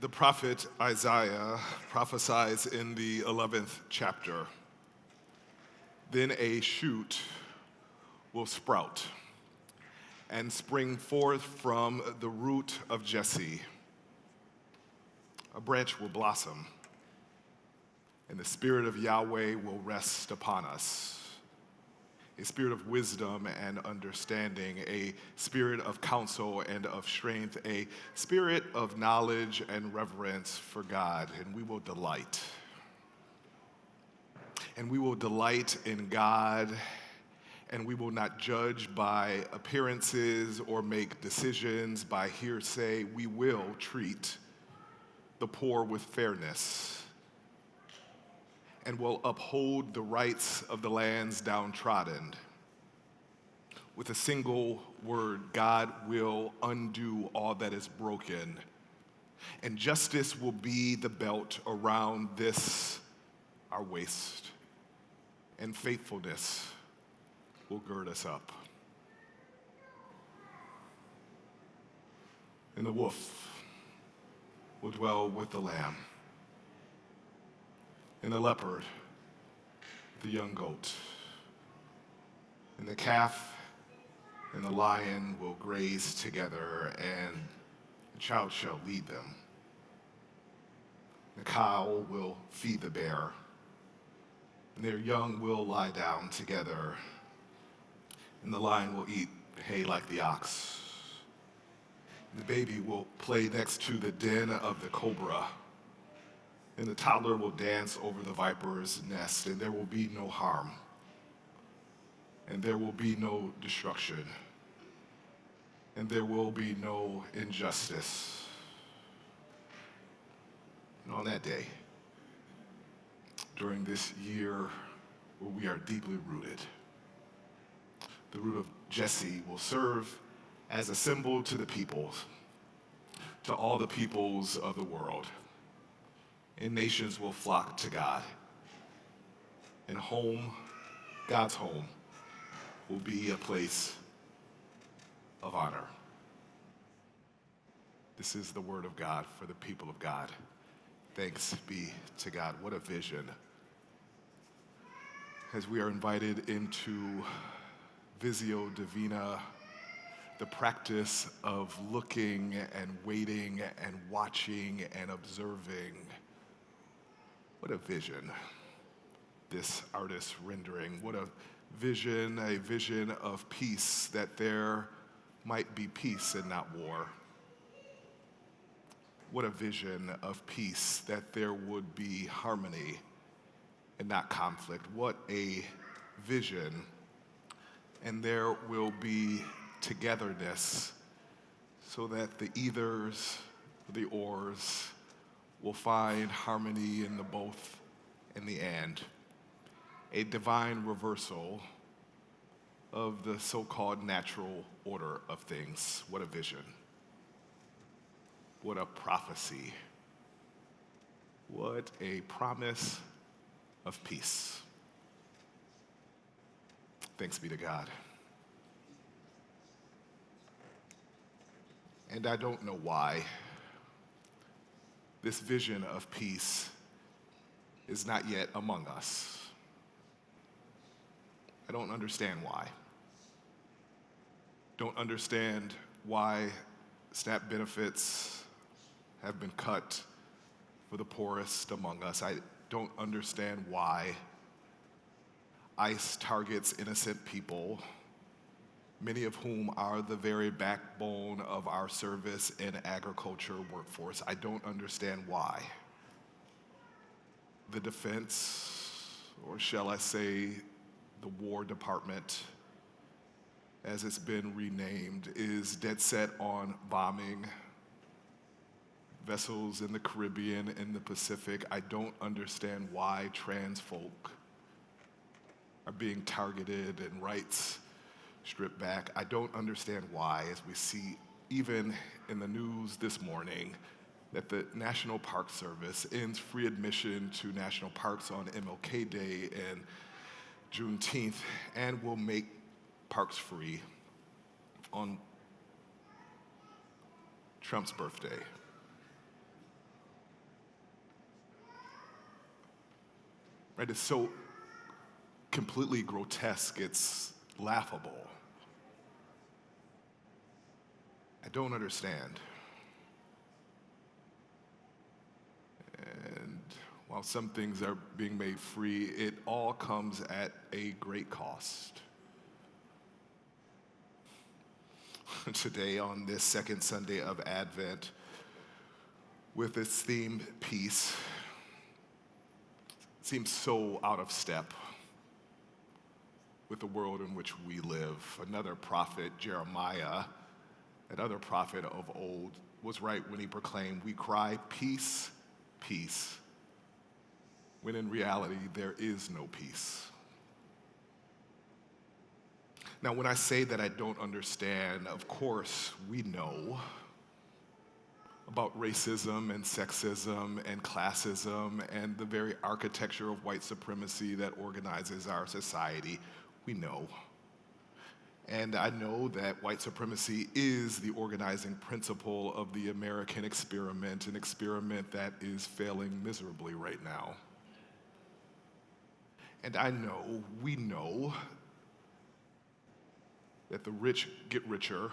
The prophet Isaiah prophesies in the 11th chapter, "Then a shoot will sprout and spring forth from the root of Jesse. A branch will blossom, and the Spirit of Yahweh will rest upon us. A spirit of wisdom and understanding, a spirit of counsel and of strength, a spirit of knowledge and reverence for God, and we will delight. And we will delight in God, and we will not judge by appearances or make decisions by hearsay. We will treat the poor with fairness, and will uphold the rights of the lands downtrodden. With a single word, God will undo all that is broken, and justice will be the belt around this, our waist, and faithfulness will gird us up. And the wolf will dwell with the lamb, and the leopard, the young goat, and the calf and the lion will graze together, and the child shall lead them. The cow will feed the bear, and their young will lie down together, and the lion will eat hay like the ox. And the baby will play next to the den of the cobra, and the toddler will dance over the viper's nest, and there will be no harm, and there will be no destruction, and there will be no injustice. And on that day, during this year where we are deeply rooted, the root of Jesse will serve as a symbol to the peoples, to all the peoples of the world. And nations will flock to God. And home, God's home, will be a place of honor. This is the word of God for the people of God. Thanks be to God. What a vision. As we are invited into Visio Divina, the practice of looking and waiting and watching and observing. What a vision, this artist's rendering. What a vision of peace, that there might be peace and not war. What a vision of peace, that there would be harmony and not conflict. What a vision, and there will be togetherness, so that the ethers, the ors, will find harmony in the both and the and. A divine reversal of the so-called natural order of things. What a vision. What a prophecy. What a promise of peace. Thanks be to God. And I don't know why this vision of peace is not yet among us. I don't understand why. Don't understand why SNAP benefits have been cut for the poorest among us. I don't understand why ICE targets innocent people, many of whom are the very backbone of our service and agriculture workforce. I don't understand why the defense, or shall I say the War Department, as it's been renamed, is dead set on bombing vessels in the Caribbean and the Pacific. I don't understand why trans folk are being targeted and rights stripped back. I don't understand why, as we see even in the news this morning, that the National Park Service ends free admission to national parks on MLK Day and Juneteenth, and will make parks free on Trump's birthday. right? It's so completely grotesque, it's laughable. I don't understand. And while some things are being made free, it all comes at a great cost. Today, on this second Sunday of Advent, with its theme, peace, seems so out of step with the world in which we live. Another prophet, Jeremiah, another prophet of old, was right when he proclaimed, "We cry, peace, peace," when in reality, there is no peace. Now, when I say that I don't understand, of course, we know about racism and sexism and classism and the very architecture of white supremacy that organizes our society. We know. And I know that white supremacy is the organizing principle of the American experiment, an experiment that is failing miserably right now. And I know, we know, that the rich get richer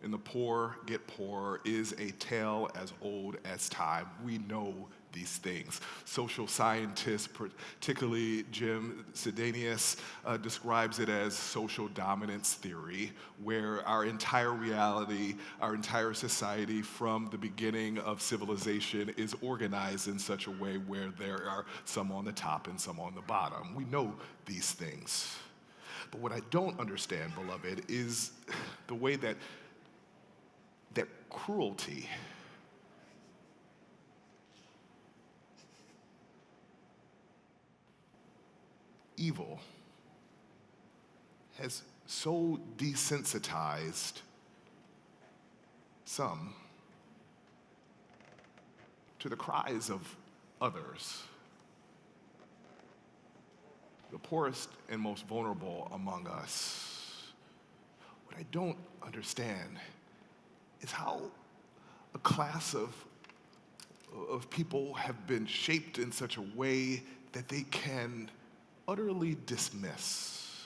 and the poor get poorer is a tale as old as time. We know these things. Social scientists, particularly Jim Sidanius, describes it as social dominance theory, where our entire reality, our entire society from the beginning of civilization is organized in such a way where there are some on the top and some on the bottom. We know these things. But what I don't understand, beloved, is the way that cruelty evil has so desensitized some to the cries of others, the poorest and most vulnerable among us. What I don't understand is how a class of people have been shaped in such a way that they can utterly dismiss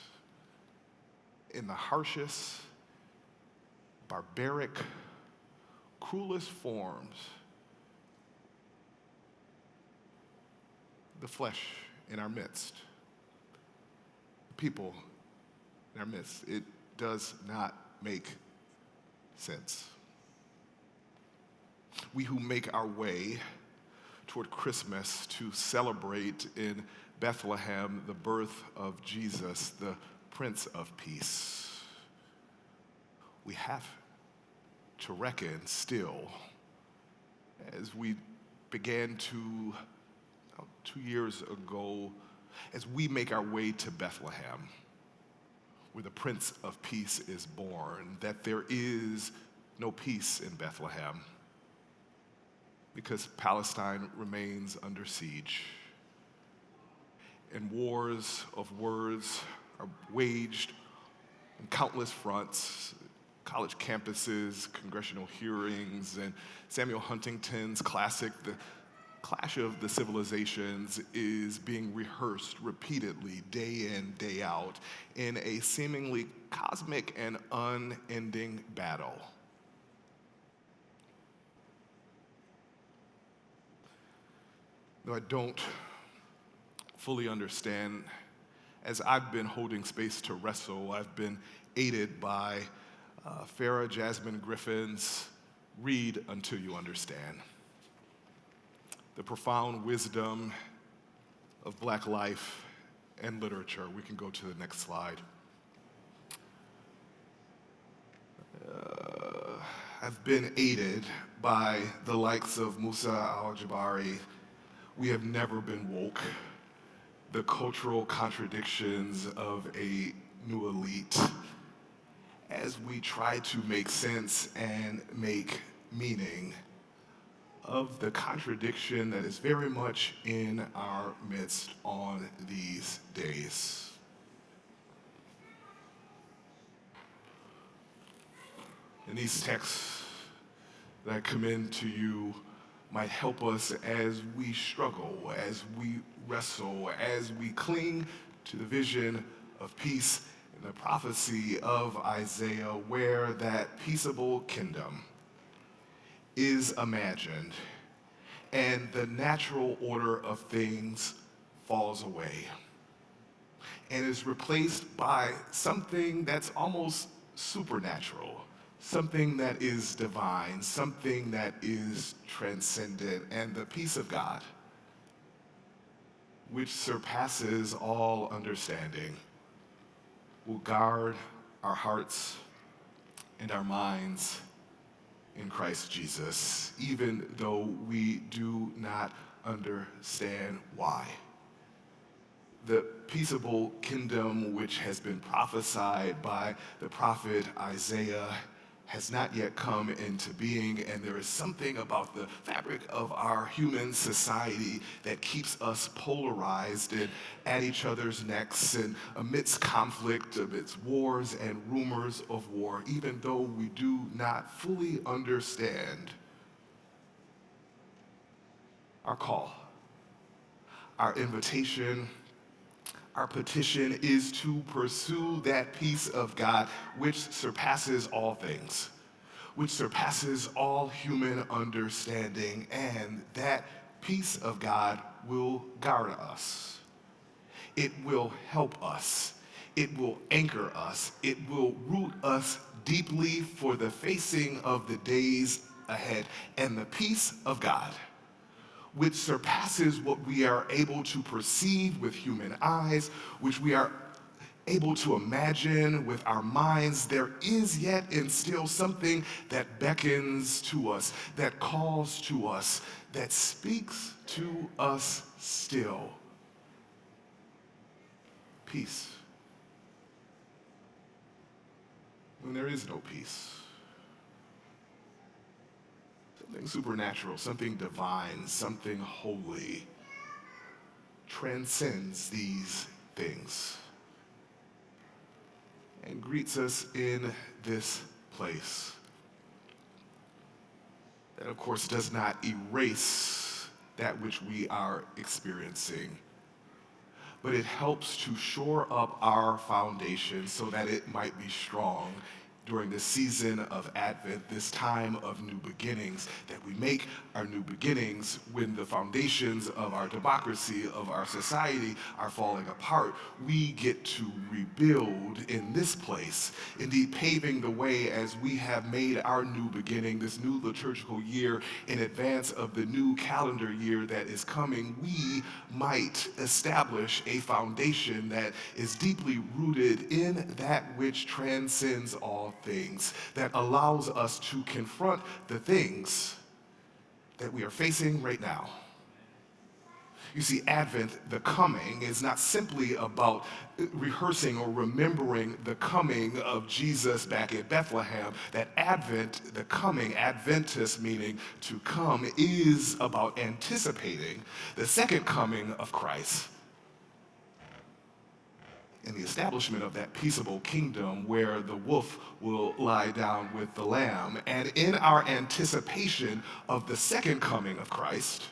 in the harshest, barbaric, cruelest forms the flesh in our midst, the people in our midst. It does not make sense. We who make our way toward Christmas to celebrate in Bethlehem the birth of Jesus, the Prince of Peace, we have to reckon still, as we began to, 2 years ago, as we make our way to Bethlehem, where the Prince of Peace is born, that there is no peace in Bethlehem because Palestine remains under siege. And wars of words are waged on countless fronts, college campuses, congressional hearings, and Samuel Huntington's classic, The Clash of the Civilizations, is being rehearsed repeatedly, day in, day out, in a seemingly cosmic and unending battle. Though I don't fully understand, as I've been holding space to wrestle, I've been aided by Farah Jasmine Griffin's Read Until You Understand. The profound wisdom of Black life and literature. We can go to the next slide. I've been aided by the likes of Musa al-Jabari. We have never been woke. The cultural contradictions of a new elite as we try to make sense and make meaning of the contradiction that is very much in our midst on these days. In these texts that I commend to you might help us as we struggle, as we wrestle, as we cling to the vision of peace and the prophecy of Isaiah, where that peaceable kingdom is imagined and the natural order of things falls away and is replaced by something that's almost supernatural, something that is divine, something that is transcendent, and the peace of God, which surpasses all understanding, will guard our hearts and our minds in Christ Jesus, even though we do not understand why. The peaceable kingdom, which has been prophesied by the prophet Isaiah, has not yet come into being, and there is something about the fabric of our human society that keeps us polarized and at each other's necks and amidst conflict, amidst wars and rumors of war, even though we do not fully understand our call, our invitation. Our petition is to pursue that peace of God which surpasses all things, which surpasses all human understanding, and that peace of God will guard us. It will help us. It will anchor us. It will root us deeply for the facing of the days ahead. And the peace of God, which surpasses what we are able to perceive with human eyes, which we are able to imagine with our minds, there is yet and still something that beckons to us, that calls to us, that speaks to us still. Peace. When there is no peace. Something supernatural, something divine, something holy transcends these things and greets us in this place. That, of course, does not erase that which we are experiencing, but it helps to shore up our foundation so that it might be strong during this season of Advent, this time of new beginnings, that we make our new beginnings when the foundations of our democracy, of our society are falling apart. We get to rebuild in this place, indeed paving the way as we have made our new beginning, this new liturgical year in advance of the new calendar year that is coming. We might establish a foundation that is deeply rooted in that which transcends all things, that allows us to confront the things that we are facing right now. You see, Advent, the coming, is not simply about rehearsing or remembering the coming of Jesus back at Bethlehem. That Advent, the coming, Adventus meaning to come, is about anticipating the second coming of Christ and the establishment of that peaceable kingdom where the wolf will lie down with the lamb. And in our anticipation of the second coming of Christ,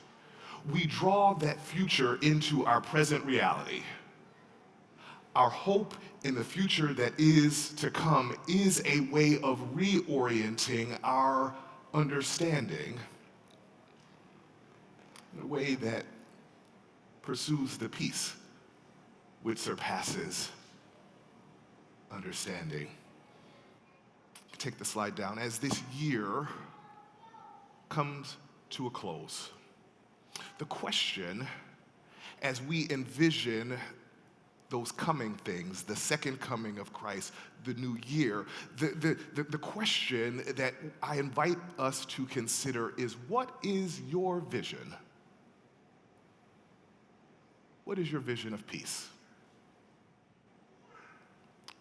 we draw that future into our present reality. Our hope in the future that is to come is a way of reorienting our understanding in a way that pursues the peace which surpasses understanding. Take the slide down. As this year comes to a close, the question, as we envision those coming things, the second coming of Christ, the new year, the question that I invite us to consider is, what is your vision? What is your vision of peace?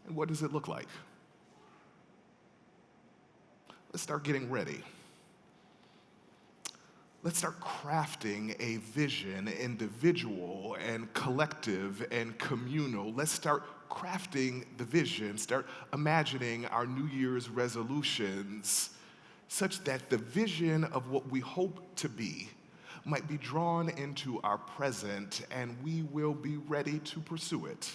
And what does it look like? Let's start getting ready. Let's start crafting a vision, individual and collective and communal. Let's start crafting the vision, start imagining our New Year's resolutions such that the vision of what we hope to be might be drawn into our present and we will be ready to pursue it.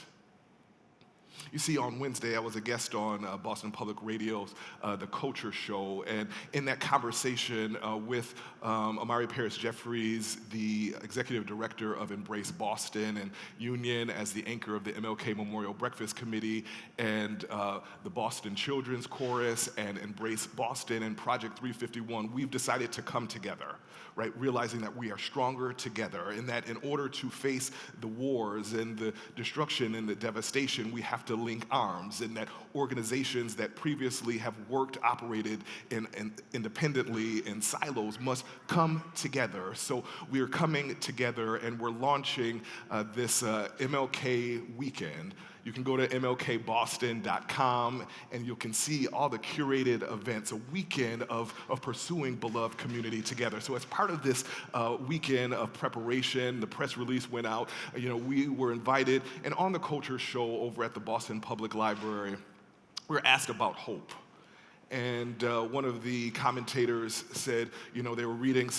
You see, on Wednesday, I was a guest on Boston Public Radio's The Culture Show, and in that conversation with Amari Parris Jeffries, the executive director of Embrace Boston, and Union as the anchor of the MLK Memorial Breakfast Committee, and the Boston Children's Chorus, and Embrace Boston, and Project 351, we've decided to come together, right? Realizing that we are stronger together, and that in order to face the wars and the destruction and the devastation, we have to link arms, and that organizations that previously have operated independently in silos must come together. So we are coming together, and we're launching this MLK weekend. You can go to mlkboston.com and you can see all the curated events, a weekend of pursuing beloved community together. So as part of this weekend of preparation, the press release went out, we were invited, and on the Culture Show over at the Boston Public Library, we were asked about hope. And one of the commentators said, they were reading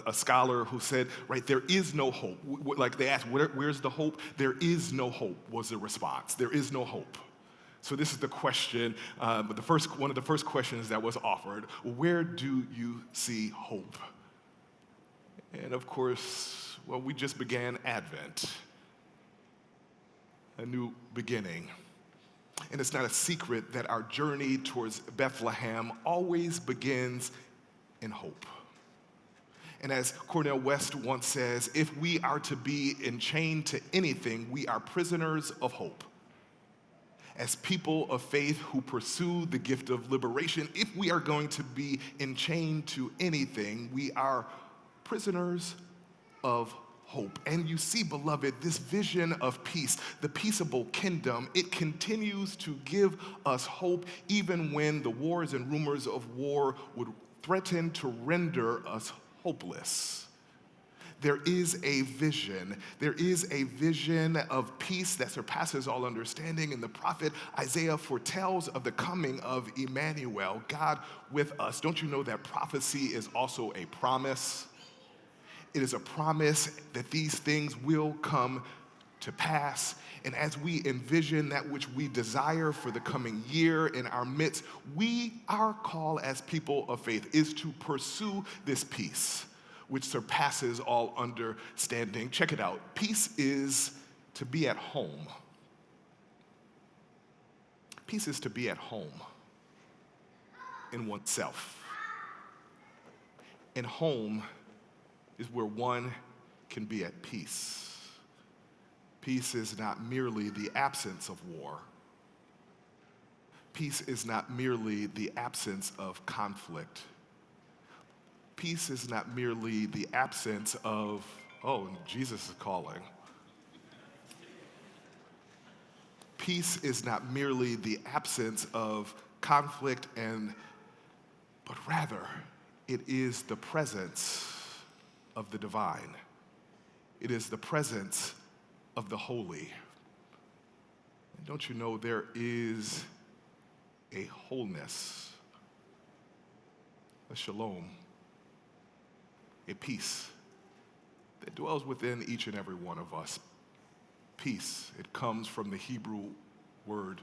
a scholar who said, right, there is no hope. Like they asked, where's the hope? There is no hope was the response. There is no hope. So this is the question, one of the first questions that was offered, where do you see hope? And of course, we just began Advent, a new beginning. And it's not a secret that our journey towards Bethlehem always begins in hope. And as Cornel West once says, if we are to be enchained to anything, we are prisoners of hope. As people of faith who pursue the gift of liberation, if we are going to be enchained to anything, we are prisoners of hope. And you see, beloved, this vision of peace, the peaceable kingdom, it continues to give us hope even when the wars and rumors of war would threaten to render us hopeless. There is a vision. There is a vision of peace that surpasses all understanding, and the prophet Isaiah foretells of the coming of Emmanuel, God with us. Don't you know that prophecy is also a promise? It is a promise that these things will come to pass. And as we envision that which we desire for the coming year in our midst, our call as people of faith is to pursue this peace, which surpasses all understanding. Check it out. Peace is to be at home. Peace is to be at home in oneself. And home is where one can be at peace. Peace is not merely the absence of war. Peace is not merely the absence of conflict. Peace is not merely the absence of, Jesus is calling. Peace is not merely the absence of conflict, but rather it is the presence of the divine. It is the presence of the holy. And don't you know there is a wholeness, a shalom, a peace that dwells within each and every one of us. Peace, it comes from the Hebrew word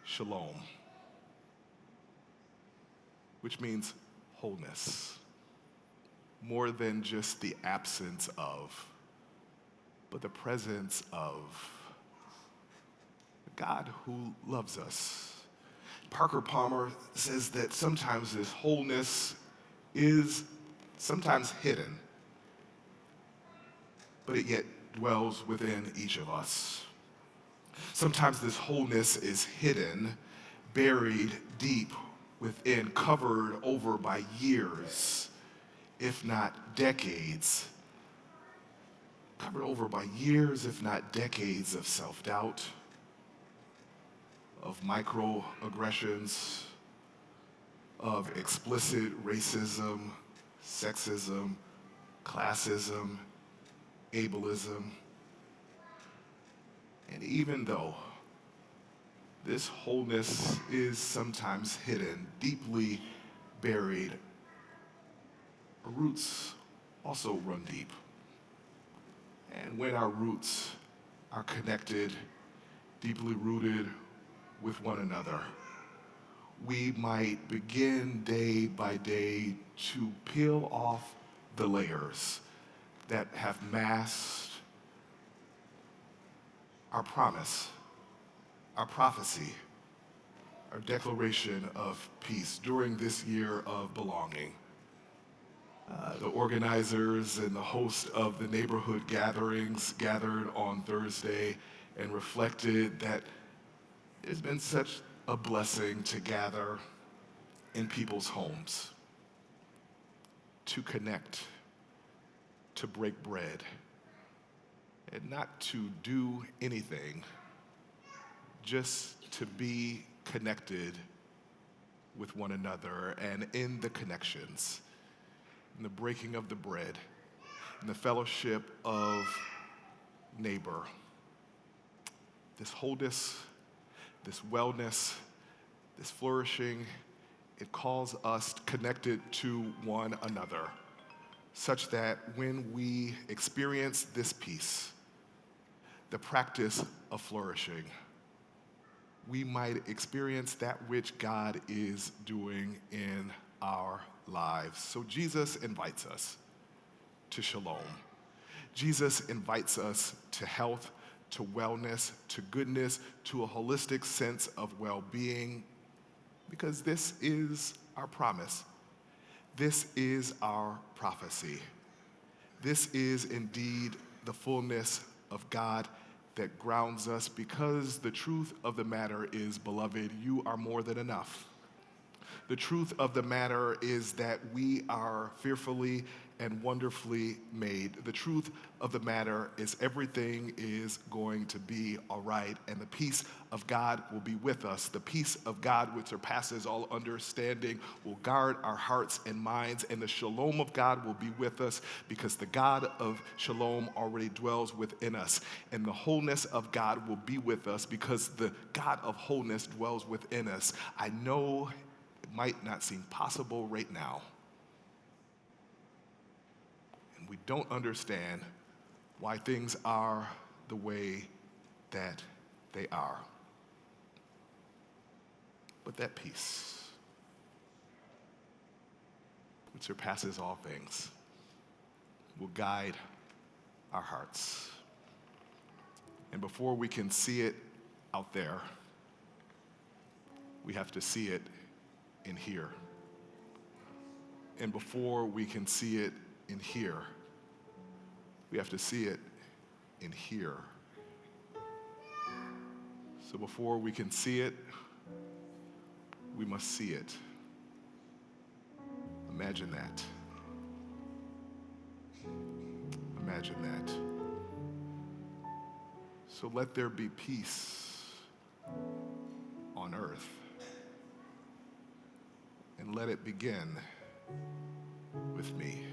shalom, which means wholeness. More than just the absence of, but the presence of God who loves us. Parker Palmer says that sometimes this wholeness is sometimes hidden, but it yet dwells within each of us. Sometimes this wholeness is hidden, buried deep within, covered over by years, if not decades, covered over by years, if not decades of self-doubt, of microaggressions, of explicit racism, sexism, classism, ableism. And even though this wholeness is sometimes hidden, deeply buried, our roots also run deep. And when our roots are connected, deeply rooted with one another, we might begin day by day to peel off the layers that have masked our promise, our prophecy, our declaration of peace during this year of belonging. The organizers and the host of the neighborhood gatherings gathered on Thursday and reflected that it's been such a blessing to gather in people's homes, to connect, to break bread, and not to do anything, just to be connected with one another. And in the connections, in the breaking of the bread, in the fellowship of neighbor, this wholeness, this wellness, this flourishing, it calls us connected to one another, such that when we experience this peace, the practice of flourishing, we might experience that which God is doing in our lives. So Jesus invites us to shalom. Jesus invites us to health, to wellness, to goodness, to a holistic sense of well-being, because this is our promise. This is our prophecy. This is indeed the fullness of God that grounds us, because the truth of the matter is, beloved, you are more than enough. The truth of the matter is that we are fearfully and wonderfully made. The truth of the matter is everything is going to be all right, and the peace of God will be with us. The peace of God, which surpasses all understanding, will guard our hearts and minds, and the shalom of God will be with us, because the God of shalom already dwells within us, and the wholeness of God will be with us, because the God of wholeness dwells within us. I know it might not seem possible right now, and we don't understand why things are the way that they are. But that peace, which surpasses all things, will guide our hearts. And before we can see it out there, we have to see it in here. And before we can see it in here, we have to see it in here. So before we can see it, we must see it. Imagine that. Imagine that. So let there be peace on earth, and let it begin with me.